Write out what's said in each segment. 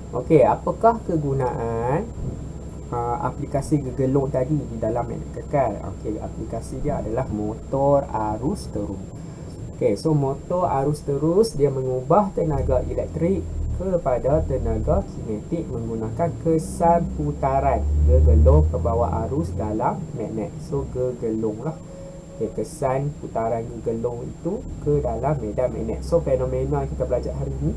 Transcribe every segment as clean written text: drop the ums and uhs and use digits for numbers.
Okey, apakah kegunaan aplikasi gegelung tadi di dalam magnet kekal? Okey, aplikasi dia adalah motor arus terus. Okey, so motor arus terus dia mengubah tenaga elektrik kepada tenaga kinetik menggunakan kesan putaran gegelung pembawa arus dalam magnet. So gegelung lah. Okay, kesan putaran gegelung itu ke dalam medan magnet. So fenomena yang kita belajar hari ini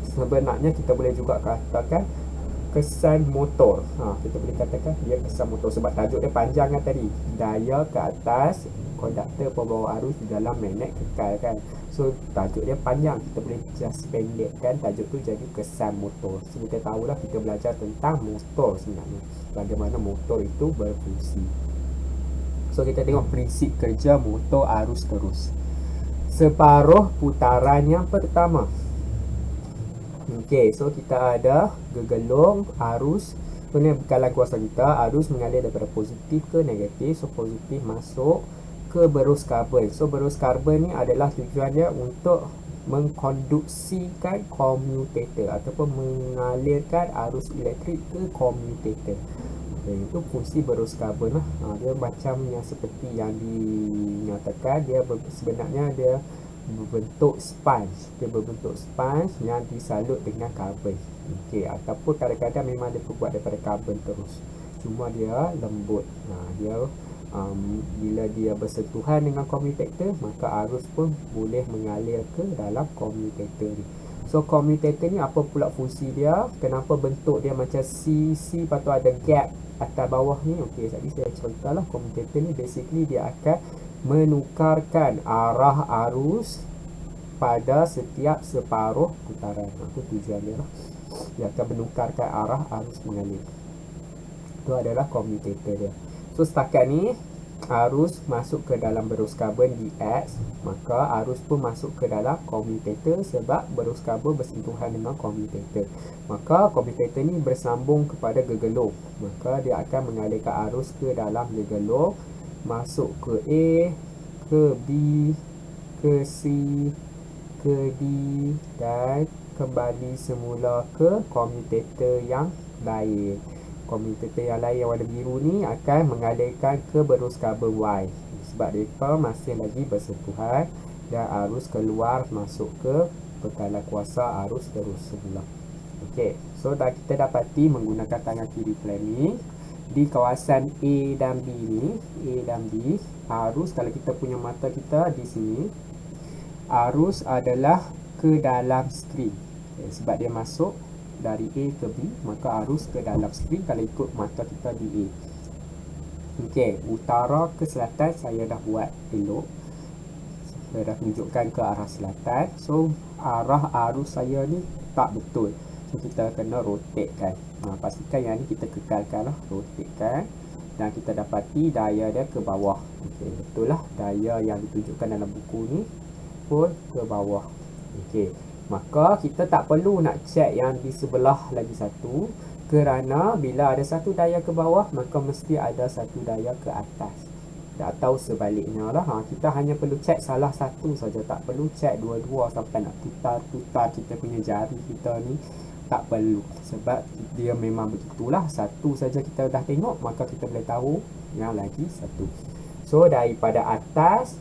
sebenarnya kita boleh juga katakan kesan motor. Kita boleh katakan dia kesan motor sebab tajuk dia panjang kan tadi. Daya ke atas konduktor pembawa arus di dalam magnet kekal kan. So tajuk dia panjang, kita boleh just pendekkan tajuk tu jadi kesan motor. So kita tahulah kita belajar tentang motor sebenarnya, bagaimana motor itu berfungsi. So kita tengok prinsip kerja motor arus terus. Separuh putaran yang pertama. Okey, so kita ada gegelung arus. Ini bekalan kuasa kita, arus mengalir daripada positif ke negatif. So positif masuk ke berus karbon. So berus karbon ni adalah tujuannya untuk mengkonduksikan komutator ataupun mengalirkan arus elektrik ke komutator. Itu fungsi berus karbon lah. Dia macam yang seperti yang dinyatakan, dia sebenarnya dia berbentuk sponge. Dia berbentuk sponge yang disalut dengan karbon. Okey, ataupun kadang-kadang memang dia buat daripada karbon terus. Cuma dia lembut. Dia bila dia bersentuhan dengan komutator, maka arus pun boleh mengalir ke dalam komutator ni. So komutator ni apa pula fungsi dia? Kenapa bentuk dia macam C? C patut ada gap atas bawah ni. Okey, tadi saya contohlah komutator ni basically dia akan menukarkan arah arus pada setiap separuh putaran. Itu tujuan dia lah. Dia akan menukarkan arah arus mengalir. Itu adalah komutator dia. So setakat ni arus masuk ke dalam berus karbon di X, maka arus pun masuk ke dalam komutator sebab berus karbon bersentuhan dengan komutator. Maka komutator ni bersambung kepada gegelung, maka dia akan mengalirkan arus ke dalam gegelung, masuk ke A, ke B, ke C, ke D dan kembali semula ke komutator yang lain. Komutator yang lain yang warna biru ni akan mengalirkan ke berus karbon Y sebab mereka masih lagi bersentuhan dan arus keluar masuk ke bekalan kuasa arus terus semula. Okey, so dah kita dapati menggunakan tangan kiri planning di kawasan A dan B ni, A dan B, arus kalau kita punya mata kita di sini, arus adalah ke dalam skrin. Sebab dia masuk dari A ke B, maka arus ke dalam skrin kalau ikut mata kita di A. Okey, utara ke selatan saya dah buat elok. Saya dah tunjukkan ke arah selatan. So arah arus saya ni tak betul. So kita kena rotate kan. Pastikan yang ni kita kekalkan lah, rotate kan. Dan kita dapati daya dia ke bawah. Okey, betul lah daya yang ditunjukkan dalam buku ni pun ke bawah. Okey, maka kita tak perlu nak check yang di sebelah lagi satu, kerana bila ada satu daya ke bawah maka mesti ada satu daya ke atas atau sebaliknya lah. Kita hanya perlu check salah satu saja, tak perlu check dua-dua sampai nak putar kita punya jari kita ni, tak perlu sebab dia memang begitulah. Satu saja kita dah tengok maka kita boleh tahu yang lagi satu. So daripada atas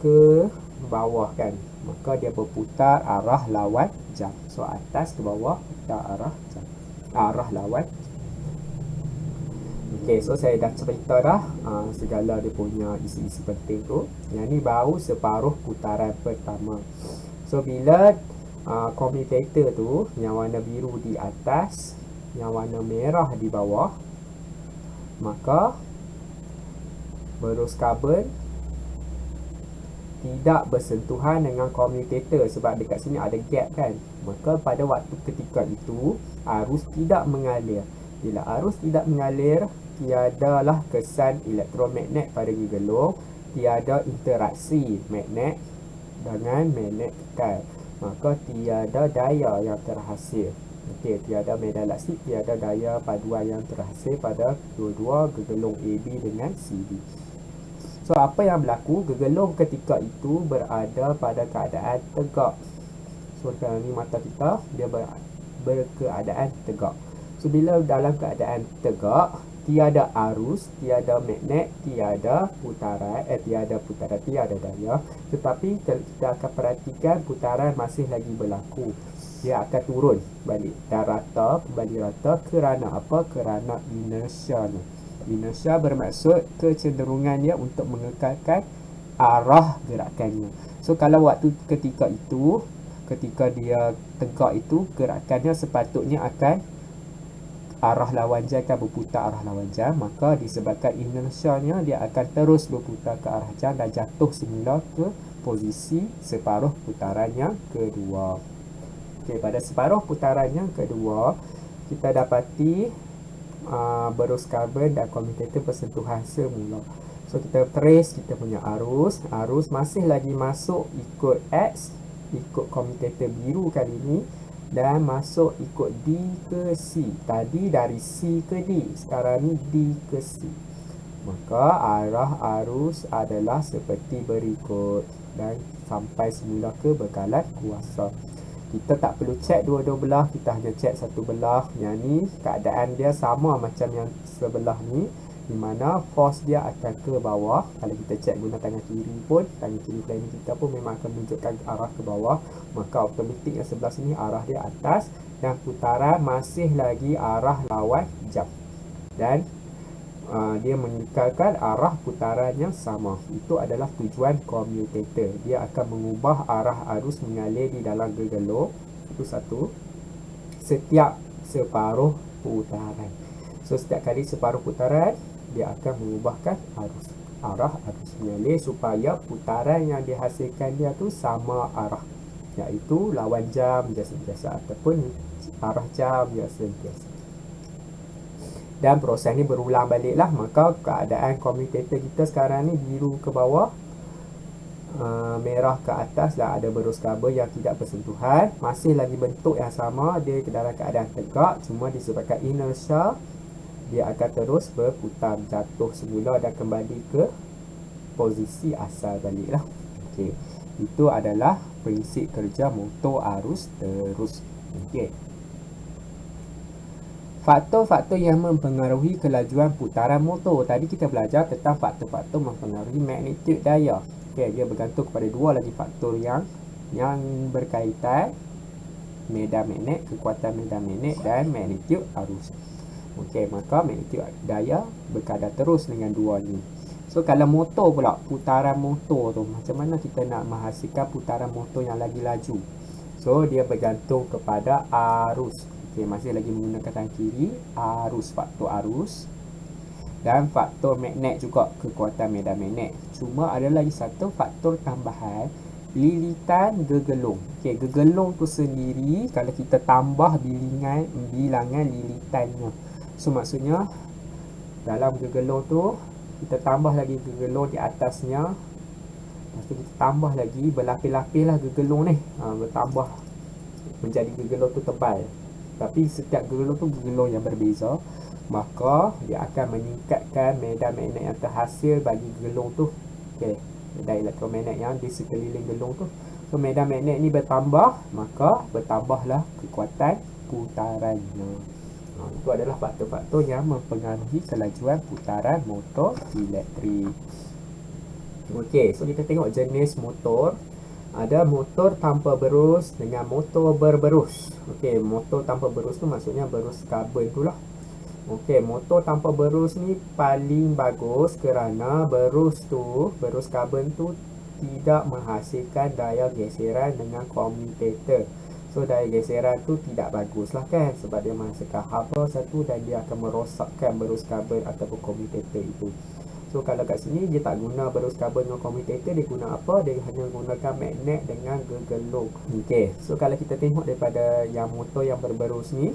ke bawah kan, maka dia berputar arah lawan jam. So atas ke bawah putar arah jam, arah lawan. Okey, so saya dah cerita dah segala dia punya isi-isi penting tu. Yang ni baru separuh putaran pertama. So bila komutator tu yang warna biru di atas, yang warna merah di bawah, maka berus karbon tidak bersentuhan dengan komutator sebab dekat sini ada gap kan. Maka pada waktu ketika itu arus tidak mengalir. Bila arus tidak mengalir, tiadalah kesan elektromagnet pada gegelung, tiada interaksi magnet dengan magnet kekal, maka tiada daya yang terhasil. Okey, tiada medan elektrik, tiada daya paduan yang terhasil pada dua-dua gegelung AB dengan CD. So apa yang berlaku? Gegelung ketika itu berada pada keadaan tegak. So sekarang ni mata kita dia berkeadaan tegak. So bila dalam keadaan tegak, tiada arus, tiada magnet, tiada putaran, tiada daya. Tetapi kita akan perhatikan putaran masih lagi berlaku. Dia akan turun balik dan rata, kembali rata kerana apa? Kerana inersia ni. Inersia bermaksud kecenderungan dia untuk mengekalkan arah gerakannya. So kalau waktu ketika dia tegak itu, gerakannya sepatutnya akan arah lawan jam, akan berputar arah lawan jam. Maka disebabkan inersianya, dia akan terus berputar ke arah jam dan jatuh semula ke posisi separuh putaran yang kedua. Okey, pada separuh putaran yang kedua, kita dapati berus karbon dan komutator bersentuhan semula. So kita trace kita punya arus masih lagi masuk ikut X, ikut komutator biru kali ini, dan masuk ikut D ke C. Tadi dari C ke D, sekarang ni D ke C. Maka arah arus adalah seperti berikut dan sampai semula ke bekalan kuasa. Kita tak perlu cek dua-dua belah, kita hanya cek satu belah. Yang ni keadaan dia sama macam yang sebelah ni, di mana force dia akan ke bawah. Kalau kita cek guna tangan kiri pun, tangan kiri planning kita pun memang akan menunjukkan arah ke bawah. Maka automatik yang sebelah sini arah dia atas, dan putaran masih lagi arah lawan jam. Dan dia mengekalkan arah putaran yang sama. Itu adalah tujuan komutator. Dia akan mengubah arah arus mengalir di dalam gergelung. Itu satu. Setiap separuh putaran. So setiap kali separuh putaran, dia akan mengubahkan arah arus mengalir supaya putaran yang dihasilkan dia tu sama arah, iaitu lawan jam biasa-biasa ataupun arah jam biasa-biasa. Dan proses ni berulang baliklah. Maka keadaan komutator kita sekarang ni biru ke bawah, merah ke atas, dan ada berus karbon yang tidak bersentuhan. Masih lagi bentuk yang sama, dia dalam keadaan tegak, cuma disebabkan inersia, dia akan terus berputar, jatuh semula dan kembali ke posisi asal baliklah. Okey, itu adalah prinsip kerja motor arus terus. Okey, faktor-faktor yang mempengaruhi kelajuan putaran motor. Tadi kita belajar tentang faktor-faktor mempengaruhi magnitude daya. Okey, dia bergantung kepada dua lagi faktor yang berkaitan: medan magnet, kekuatan medan magnet, dan magnitude arus. Okey, maka magnitude daya berkadar terus dengan dua ni. So kalau motor pula, putaran motor tu, macam mana kita nak menghasilkan putaran motor yang lagi laju? So dia bergantung kepada arus. Okey, masih lagi menggunakan tangan kiri, faktor arus, dan faktor magnet juga, kekuatan medan magnet. Cuma ada lagi satu faktor tambahan, lilitan gergelung. Okey, gergelung tu sendiri kalau kita tambah bilangan lilitannya. So maksudnya dalam gergelung tu kita tambah lagi gergelung di atasnya. Lepas tu kita tambah lagi berlapis-lapis lah gergelung ni. Bertambah menjadi gergelung tu tebal. Tapi setiap gergelung tu gergelung yang berbeza, maka dia akan meningkatkan medan magnet yang terhasil bagi gergelung tu. Okey, medan elektromagnet yang di sekeliling gergelung tu. So medan magnet ni bertambah, maka bertambahlah kekuatan putarannya. Itu adalah faktor-faktor yang mempengaruhi kelajuan putaran motor elektrik. Okey, so kita tengok jenis motor. Ada motor tanpa berus dengan motor berberus. Okey, motor tanpa berus tu maksudnya berus karbon tu lah. Okey, motor tanpa berus ni paling bagus kerana berus karbon tu tidak menghasilkan daya geseran dengan komutator. So daya geseran tu tidak bagus lah kan, sebab dia menghasilkan haba satu dan dia akan merosakkan berus karbon ataupun komutator itu. So kalau kat sini dia tak guna berus karbon dengan komutator, dia guna apa? Dia hanya gunakan magnet dengan gergelung. Okey, so kalau kita tengok daripada yang motor yang berberus ni,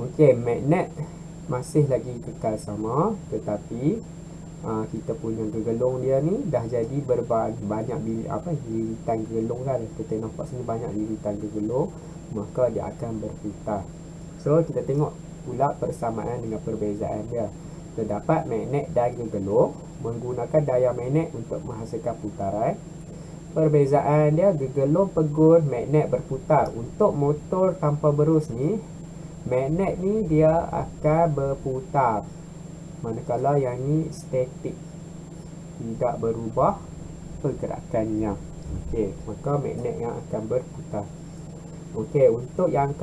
okey, magnet masih lagi kekal sama, tetapi kita punya gergelung dia ni dah jadi banyak lilitan gergelung kan. Kita nampak sini banyak lilitan gergelung, maka dia akan berputar. So kita tengok pula persamaan dengan perbezaan dia. Terdapat magnet dan gergelung menggunakan daya magnet untuk menghasilkan putaran. Perbezaan dia, gegelung pegun, magnet berputar. Untuk motor tanpa berus ni, magnet ni dia akan berputar, manakala yang ni statik, tidak berubah pergerakannya. Okey, maka magnet yang akan berputar. Okey, untuk yang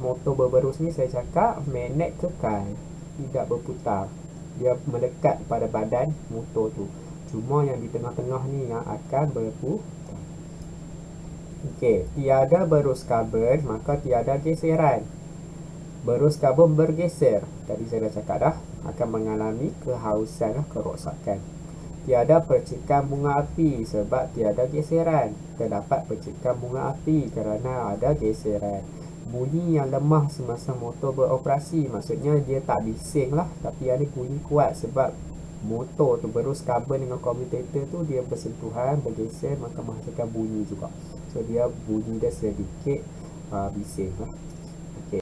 motor berberus ni saya cakap magnet kekal, tidak berputar. Dia melekat pada badan motor tu. Cuma yang di tengah-tengah ni yang akan berputar. Okey, tiada berus karbon maka tiada geseran. Berus karbon bergeser, tadi saya dah cakap dah, akan mengalami kehausan, kerosakan. Tiada percikan bunga api sebab tiada geseran. Terdapat percikan bunga api kerana ada geseran. Bunyi yang lemah semasa motor beroperasi, maksudnya dia tak bising lah, tapi yang ni bunyi kuat sebab motor tu, berus karbon dengan commutator tu dia bersentuhan, bergeser, maka menghasilkan bunyi juga. So dia bunyi dia sedikit bising lah.